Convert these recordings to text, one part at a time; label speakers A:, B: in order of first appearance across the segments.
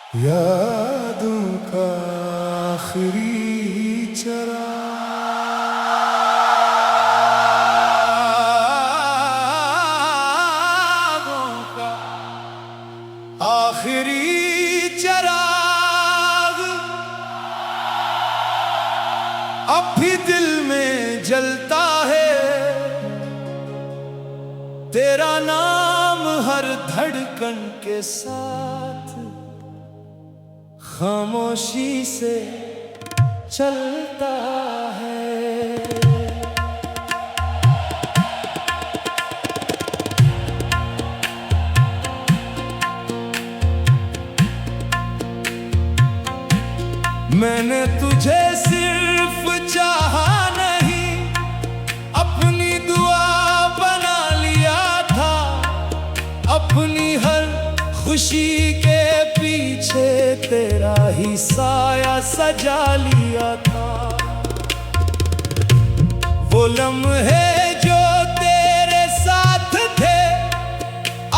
A: यादों का आखिरी चरागों का आखिरी चराग अब भी दिल में जलता है। तेरा नाम हर धड़कन के साथ खामोशी से चलता है। मैंने तुझे सिर्फ चाहा नहीं, अपनी दुआ बना लिया था। अपनी हर खुशी के पीछे तेरा ही साया सजा लिया था। वो लम्हे जो तेरे साथ थे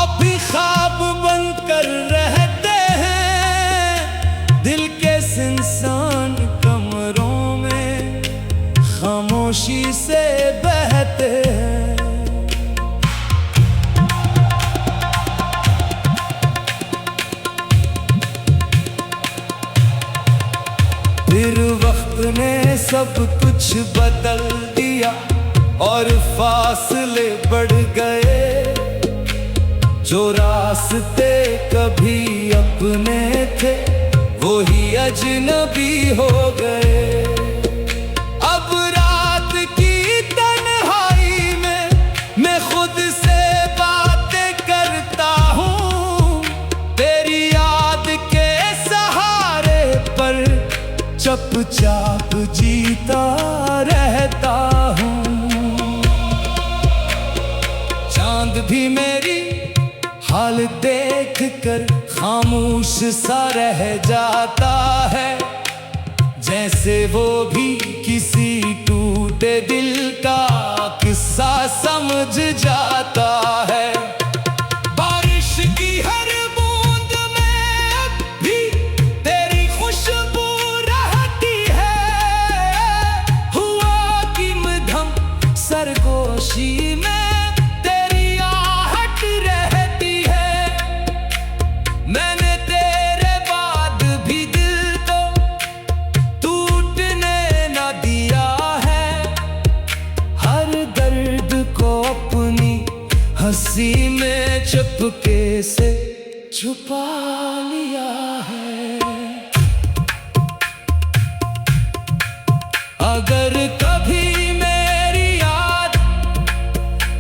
A: अभी ख्वाब बनकर रहते हैं। दिल के सुनसान कमरों में खामोशी से बहते हैं। फिर वक्त ने सब कुछ बदल दिया और फासले बढ़ गए। जो रास्ते कभी अपने थे वो ही अजनबी हो गए। अब रात की तन्हाई में मैं खुद से बातें करता हूँ। तेरी याद के सहारे पर चुपचाप जीता रहता हूँ। चांद भी मेरी हाल देख कर खामोश सा रह जाता है। जैसे वो भी किसी टूटे दिल का किस्सा समझ जाता है। बारिश की हर बूंद में भी तेरी खुशबू रहती है। हुआ की मध्यम सरगोशी में मैंने तेरे बाद भी दिल को टूटने न दिया है। हर दर्द को अपनी हंसी में चुपके से छुपा लिया है। अगर कभी मेरी याद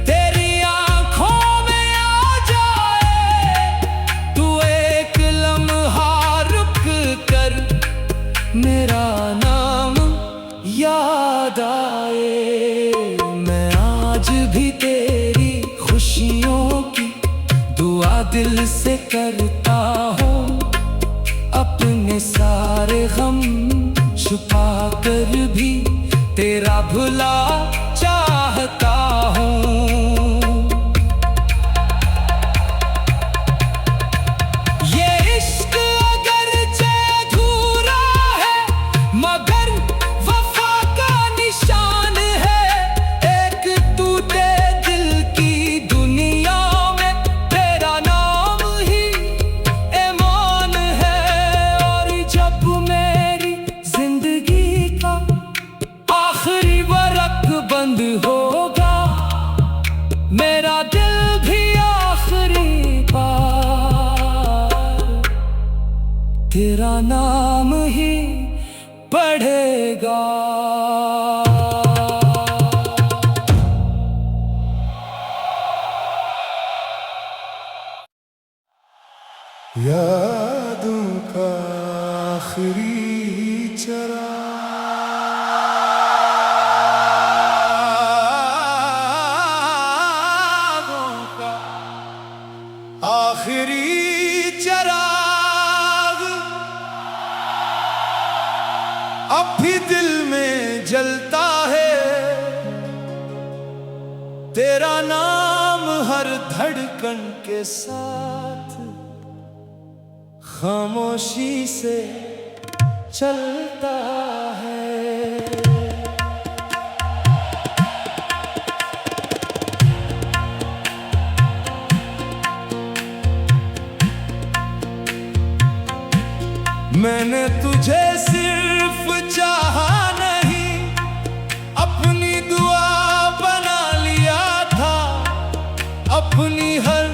A: तेरी आंखों में आ जाए, तू एक लम्हा रुक कर मेरा नाम याद आए। मैं आज भी तेरी खुशियों की दुआ दिल से करता हूँ। अपने सारे गम छुपा कर भी तेरा भला चाहता हूँ। ये इश्क अगरचे अधूरा है मगर वफा का निशान है। एक टूटे दिल की दुनिया में तेरा नाम ही ईमान है। और जब मेरी जिंदगी का आखिरी वरक बंद होगा, मेरा दिल भी आखिरी बार तेरा नाम ही पढ़ेगा। यादों का आखिरी चरागों का आखिरी चराग अब भी दिल में जलता है। तेरा नाम हर धड़कन के साथ खामोशी से चलता है। मैंने तुझे सिर्फ चाहा नहीं, अपनी दुआ बना लिया था। अपनी हर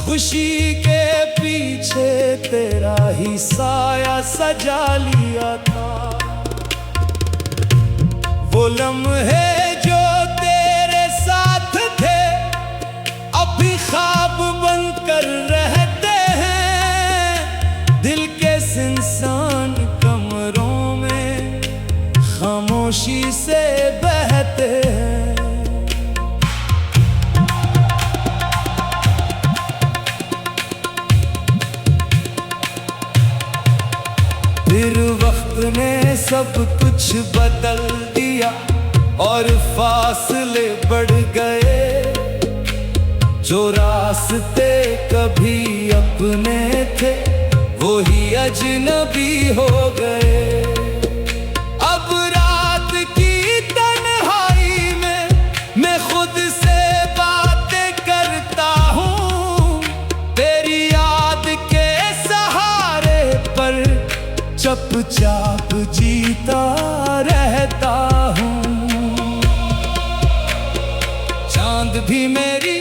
A: खुशी के पीछे तेरा ही साया सजा लिया था। वो लम्हे जो तेरे साथ थे अभी ख्वाब बनकर रहते हैं। दिल के सुनसान कमरों में खामोशी से बहते हैं। फिर वक्त ने सब कुछ बदल दिया और फासले बढ़ गए। जो रास्ते कभी अपने थे वो ही अजनबी हो गए। अब रात की तन्हाई में मैं खुद से बातें करता हूँ। तेरी याद के सहारे पर चुपचाप जीता रहता हूँ। चांद भी मेरी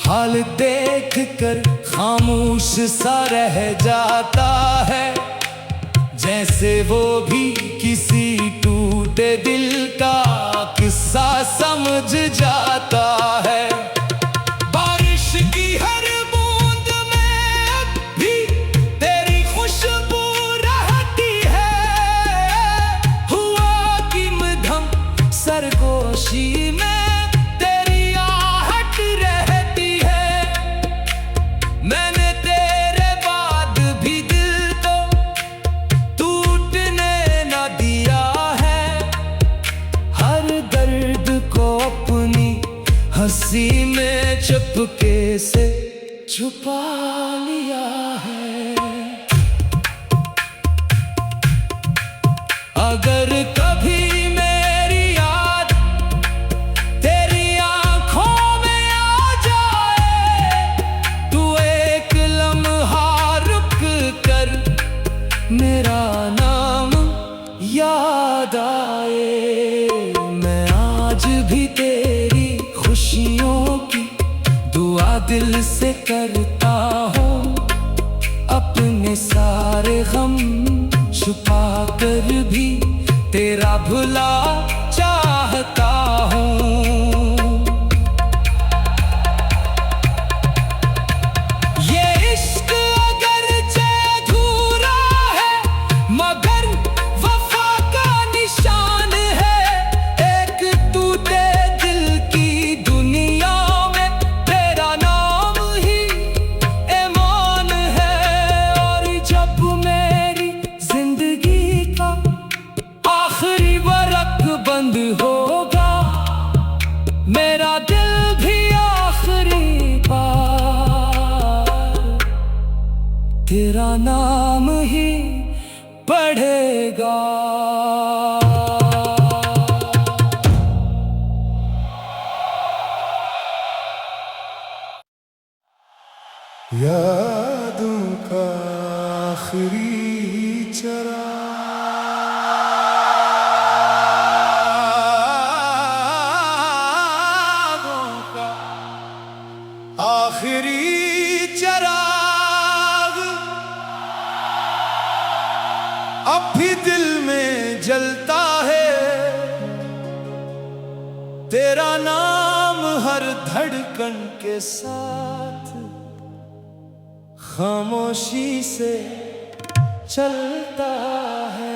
A: हाल देख कर खामोश सा रह जाता है। जैसे वो भी किसी टूटे दिल का किस्सा समझ जाता है। बारिश की हर बूंद में भी तेरी खुशबू रहती है। हुआ की मध्यम सरगोशी में मैंने तेरे बाद भी दिल को टूटने न दिया है। हर दर्द को अपनी हंसी में चुपके से छुपा लिया है। अगर कभी मेरा नाम याद आए, मैं आज भी तेरी खुशियों की दुआ दिल से करता हूँ। अपने सारे गम छुपा कर भी तेरा भला चाहता हूँ। बंद होगा मेरा दिल भी आखिरी बार तेरा नाम ही पढ़ेगा। यादों का आखिरी चराग आखिरी चराग अब भी दिल में जलता है। तेरा नाम हर धड़कन के साथ खामोशी से चलता है।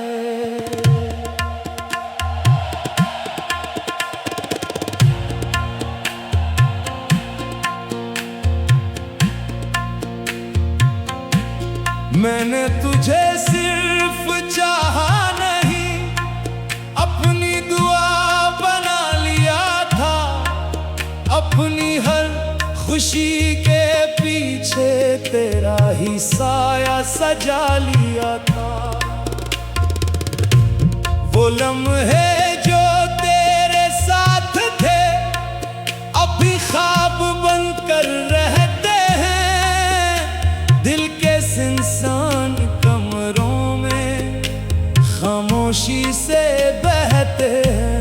A: मैंने तुझे सिर्फ चाहा नहीं, अपनी दुआ बना लिया था। अपनी हर खुशी के पीछे पीछे तेरा ही साया सजा लिया था। वो लम्हे जो तेरे साथ थे अभी ख्वाब बनकर रहते हैं। दिल के सुनसान कमरों में खामोशी से बहते हैं।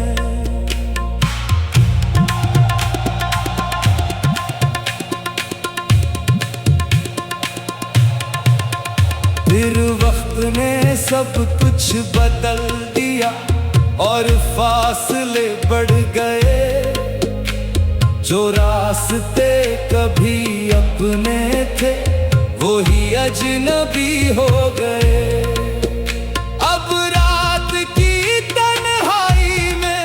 A: फिर वक्त ने सब कुछ बदल दिया और फासले बढ़ गए। जो रास्ते कभी अपने थे वो ही अजनबी हो गए। अब रात की तन्हाई में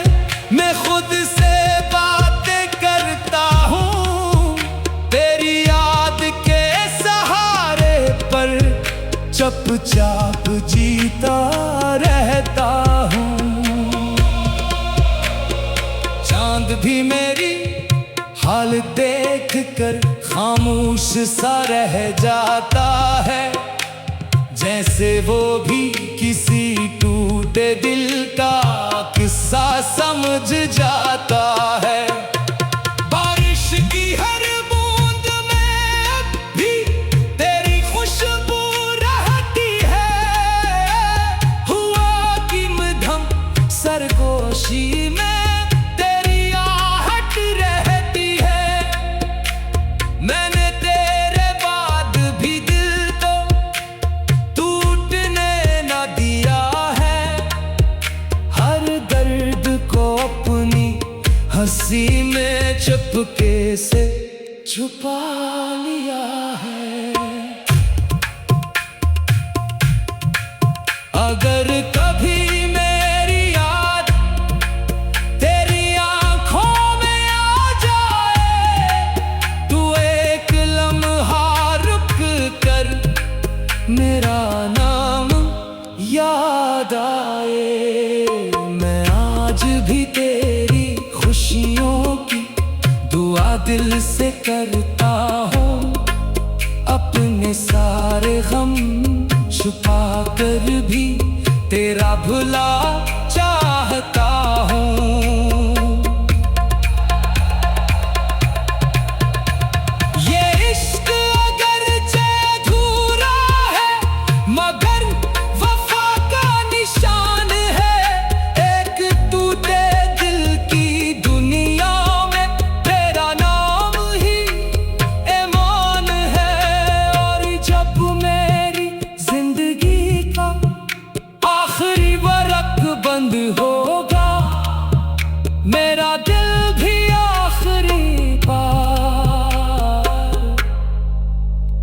A: मैं खुद से बातें करता हूँ। तेरी याद के सहारे पर चुपचाप जीता रहता हूँ। चांद भी मेरी हाल देख कर खामोश सा रह जाता है। जैसे वो भी किसी टूटे दिल का किस्सा समझ जाता है। बारिश की हर बूंद में भी तेरी खुशबू रहती है। हुआ की मध्यम सरगोशी में मैंने तेरे बाद भी दिल तो टूटने न दिया है। हर दर्द को अपनी हंसी में चुपके से छुपा लिया है। अगर कभी मेरा नाम याद आए, मैं आज भी तेरी खुशियों की दुआ दिल से करता हूँ। अपने सारे गम छुपा कर भी तेरा भला चाहता हूँ। बंद होगा मेरा दिल भी आखिरी बार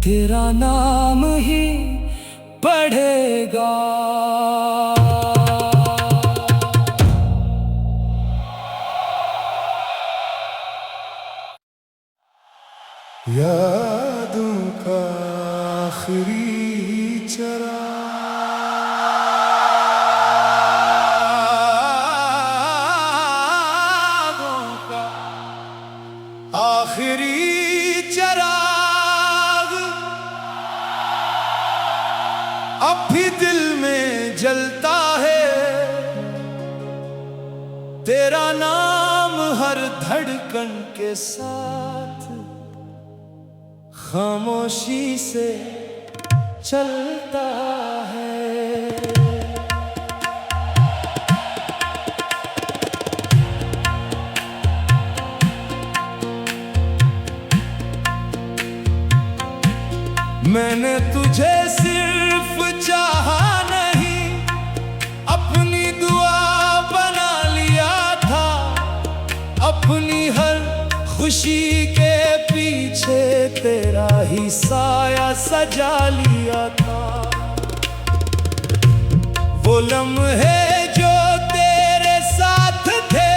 A: तेरा नाम ही पढ़ेगा। यादों का आखिरी चराग आखिरी चराग अब भी दिल में जलता है। तेरा नाम हर धड़कन के साथ खामोशी से चलता है। मैंने तुझे सिर्फ चाहा नहीं, अपनी दुआ बना लिया था। अपनी हर खुशी के पीछे तेरा ही साया सजा लिया था। वो लम्हे जो तेरे साथ थे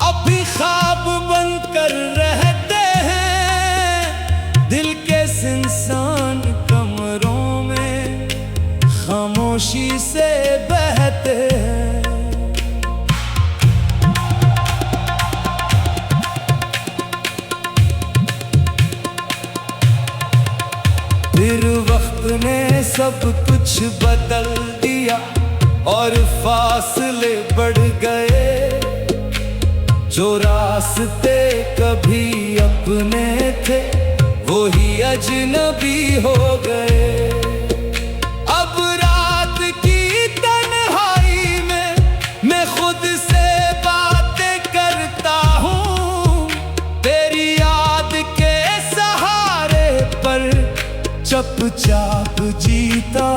A: अभी ख्वाब बनकर रहते हैं। दिल के सुनसान कमरों में खामोशी से बहते हैं। ने सब कुछ बदल दिया और फासले बढ़ गए। जो रास्ते कभी अपने थे वो ही अजनबी हो गए। अब रात की तन्हाई में मैं खुद से बातें करता हूँ। तेरी याद के सहारे पर चुपचाप जीता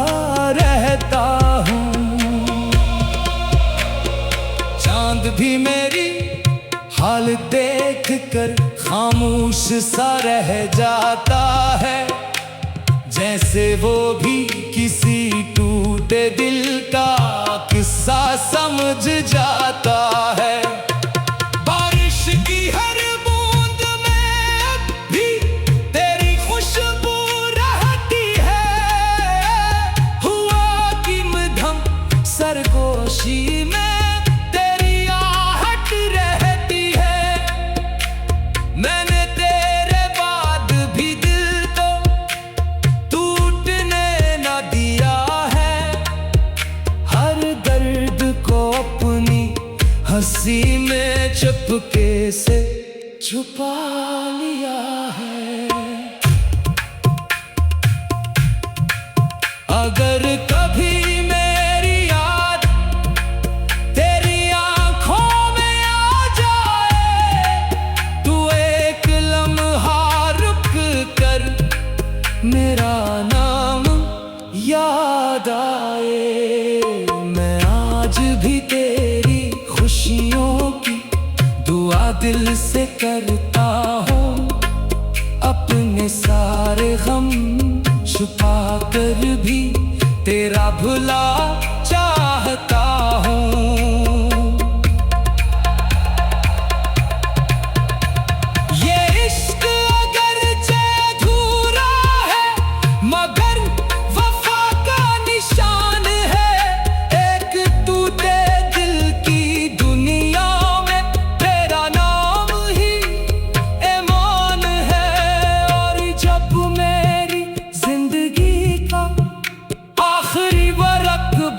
A: रहता हूँ। चांद भी मेरी हाल देख कर खामोश सा रह जाता है, जैसे वो भी किसी टूटे दिल का किस्सा समझ जाता है। बारिश की हर बूंद में भी तेरी खुशबू रहती है। हुआ की मध्यम सरगोशी में मैंने तेरे बाद भी दिल तो टूटने न दिया है। हर दर्द को अपनी हंसी में चुपके से छुपा लिया है। अगर कभी मेरा नाम याद आए, मैं आज भी तेरी खुशियों की दुआ दिल से करता हूँ। अपने सारे गम छुपा कर भी तेरा भला चाहता हूँ।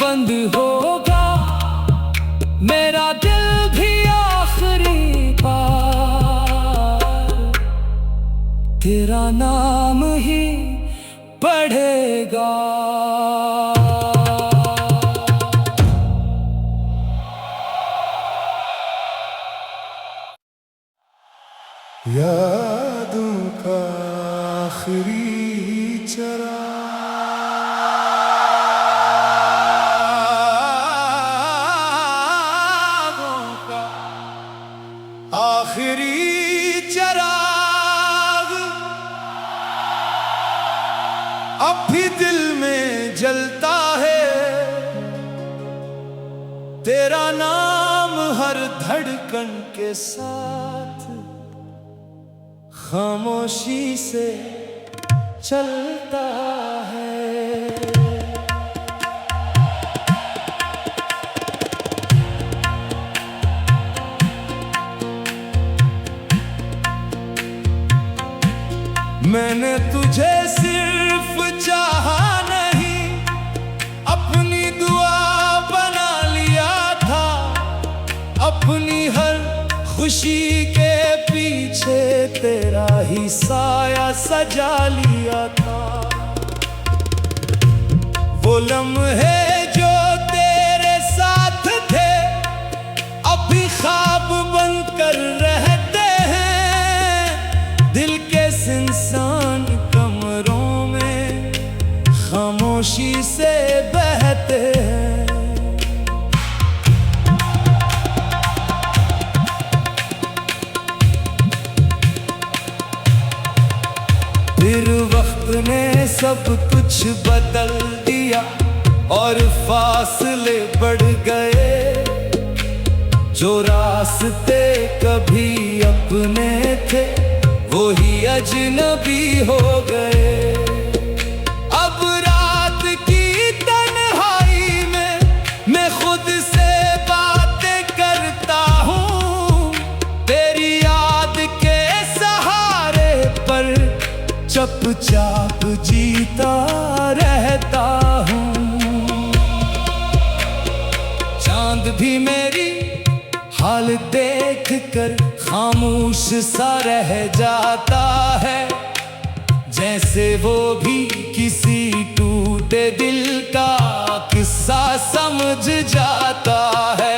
A: बंद होगा मेरा दिल भी आखिरी बार तेरा नाम ही पढ़ेगा।
B: यादों का आखिरी चराग आखिरी चराग अब भी दिल में जलता है। तेरा नाम हर धड़कन के साथ खामोशी से चलता है। मैंने तुझे सिर्फ चाहा नहीं, अपनी दुआ बना लिया था। अपनी हर खुशी के पीछे तेरा ही साया सजा लिया था। वो लम्हे जो तेरे साथ थे अभी ख्वाब बनकर रहते हैं। दिल के सुनसान कमरों में खामोशी से बहते हैं। फिर वक्त ने सब कुछ बदल दिया और फासले बढ़ गए। जो रास्ते कभी अपने थे वो ही अजनबी हो गए। अब रात की तन्हाई में मैं खुद से बातें करता हूँ। तेरी याद के सहारे पर चुपचाप जीता रह
A: भी मेरी हाल देख कर खामोश सा रह जाता है, जैसे वो भी किसी टूटे दिल का किस्सा समझ जाता है।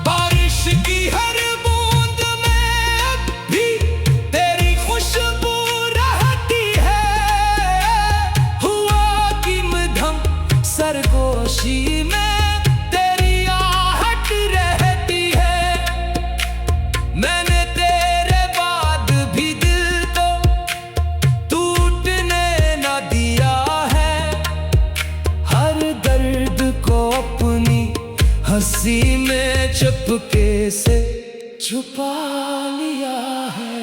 A: बारिश की हर बूंद में भी तेरी खुशबू रहती है, हुआ कि मध्यम सरगोशी में तेरी आहट रहती है। मैंने तेरे बाद भी दिल तो टूटने न दिया है, हर दर्द को अपनी हंसी में चुपके से छुपा लिया है।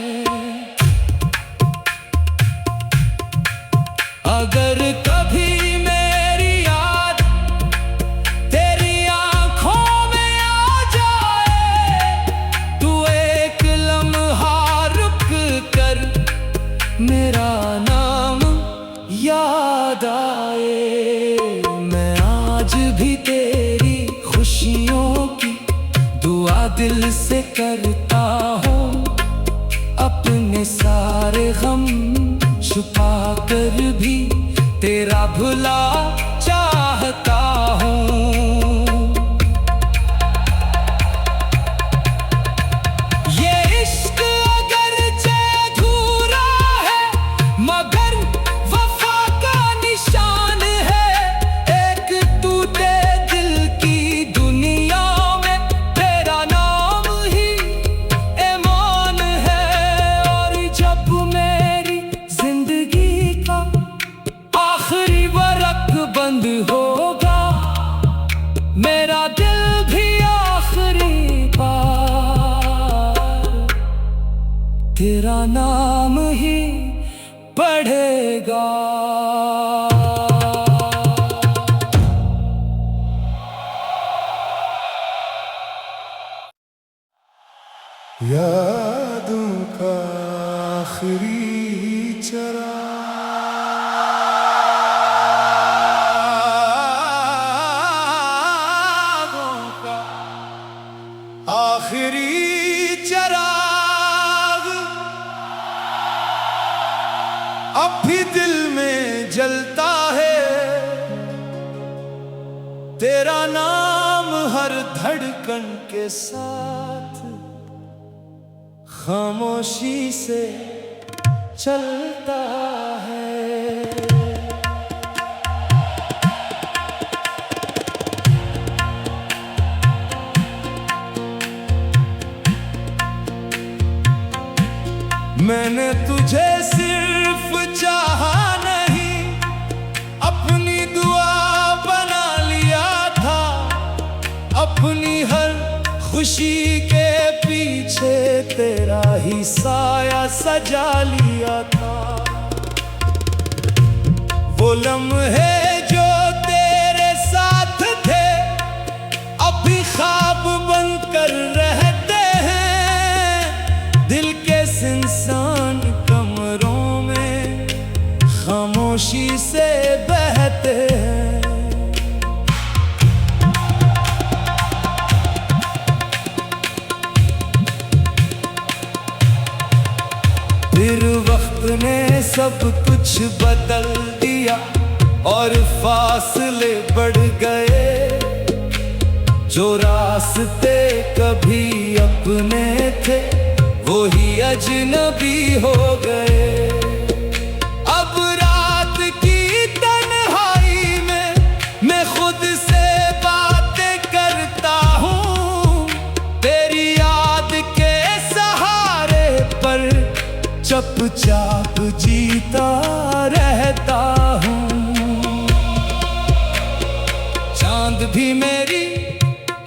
A: अगर कभी मेरी याद तेरी आंखों में आ जाए, तू एक लम्हा रुक कर मेरा नाम याद आए। मैं आज भी तेरी खुशियों की दुआ दिल से करता हूँ, अपने सारे गम छुपा कर भी तेरा भला चाहता हूँ। ये इश्क अगरचे अधूरा है, मगर वफा का निशान है। एक टूटे दिल की दुनिया में तेरा नाम ही ईमान है। और जब मेरी जिंदगी का आखिरी वरक बंद होगा, मेरा दिल भी आखिरी बार तेरा नाम ही पढ़ेगा।
B: यादों का आखिरी चरागों का आखिरी चराग अब भी दिल में जलता है, तेरा नाम हर धड़कन के साथ खामोशी से चलता है। मैंने तुझे सिर्फ चाहा नहीं, अपनी दुआ बना लिया था। अपनी हर खुशी के पीछे तेरा ही साया सजा लिया था। वो लम्हे जो तेरे साथ थे अभी ख्वाब बनकर रहते हैं, दिल के सुनसान कमरों में खामोशी से बहते हैं। फिर वक्त ने सब कुछ बदल दिया और फासले बढ़ गए। जो रास्ते कभी अपने थे वो ही अजनबी हो गए। अब रात की तन्हाई में मैं खुद से बातें करता हूँ, तेरी याद के सहारे पर चुपचाप जीता रहता हूँ। चांद भी मेरी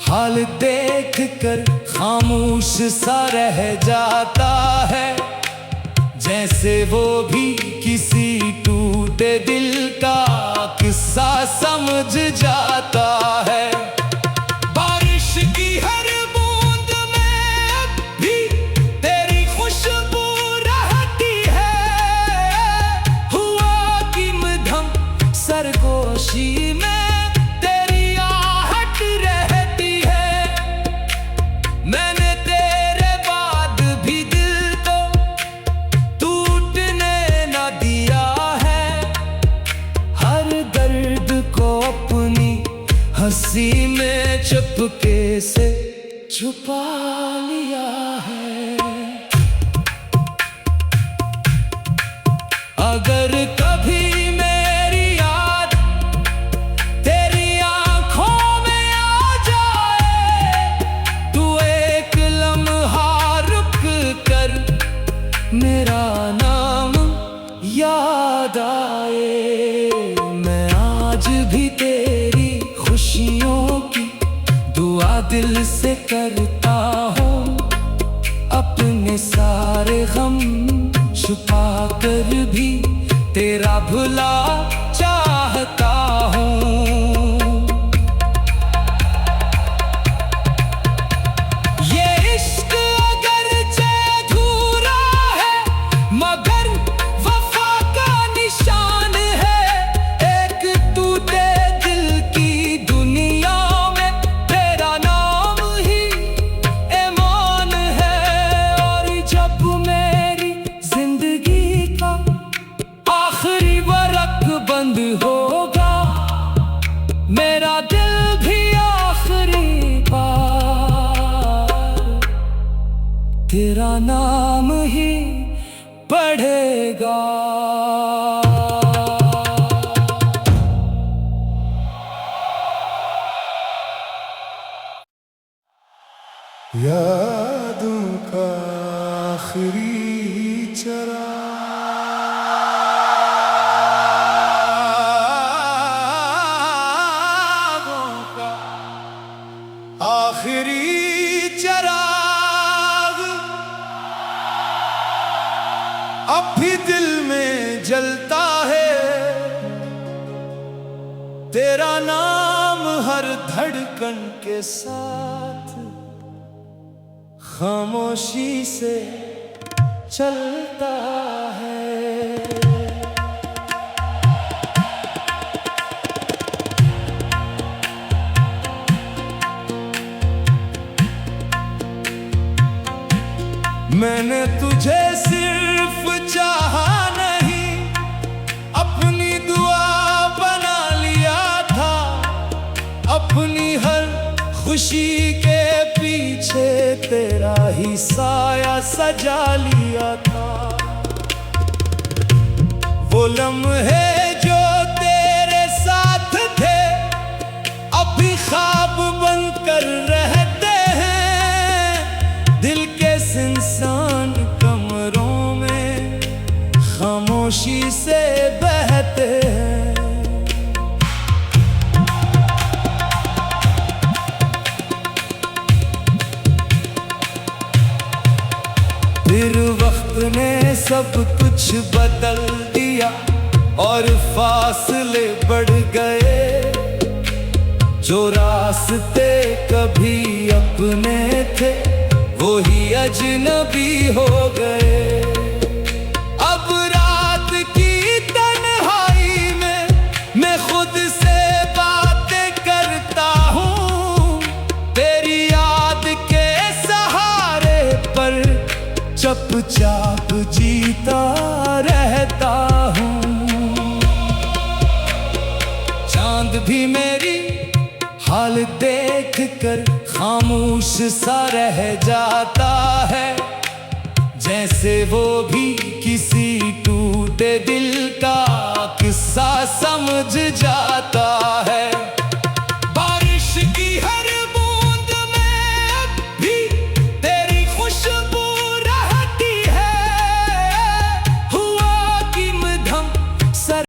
B: हाल देख कर खामोश सा रह जाता है, जैसे वो भी किसी टूटे दिल का किस्सा समझ जाता है। बारिश की हर बूंद में भी तेरी खुशबू रहती है, हुआ कि मध्यम सरगोशी में तेरी आहट रहती है।
A: हंसी में चुपके से छुपा लिया है। अगर कभी मेरी याद तेरी आंखों में आ जाए, तू एक लम्हा रुक कर मेरा नाम याद आए। मैं आज भी तेरी खुशियों की दुआ दिल से करता हूँ, अपने सारे गम छुपा कर भी तेरा भला चाहता हूँ। ये इश्क अगरचे अधूरा है, मगर वफा का निशान है। एक टूटे दिल की दुनिया में तेरा नाम ही ईमान है। और जब मेरी जिंदगी का आखिरी वरक बंद होगा, मेरा दिल भी आखिरी बार तेरा नाम ही पढ़ेगा।
B: यादों का आखिरी चराग आखिरी चराग अब भी दिल में जलता है। तेरा नाम हर धड़कन के साथ खामोशी से चलता है। मैंने तुझे सिर्फ चाहा नहीं, अपनी दुआ बना लिया था। अपनी हर खुशी के पीछे तेरा ही साया सजा लिया था। वो लम्हे जो तेरे साथ थे अभी ख्वाब बनकर रहते हैं। दिल के सुनसान कमरों में खामोशी से बहते हैं। फिर वक्त ने सब कुछ बदल दिया और फासले बढ़ गए। जो रास्ते कभी अपने थे वो ही अजनबी हो गए। अब रात की तन्हाई में मैं खुद से बातें करता हूँ। तेरी याद के सहारे पर चुपचाप जीता रहता हूँ। चांद भी मेरी हाल देख कर खामोश सा रह जाता है। जैसे वो भी किसी टूटे दिल का किस्सा समझ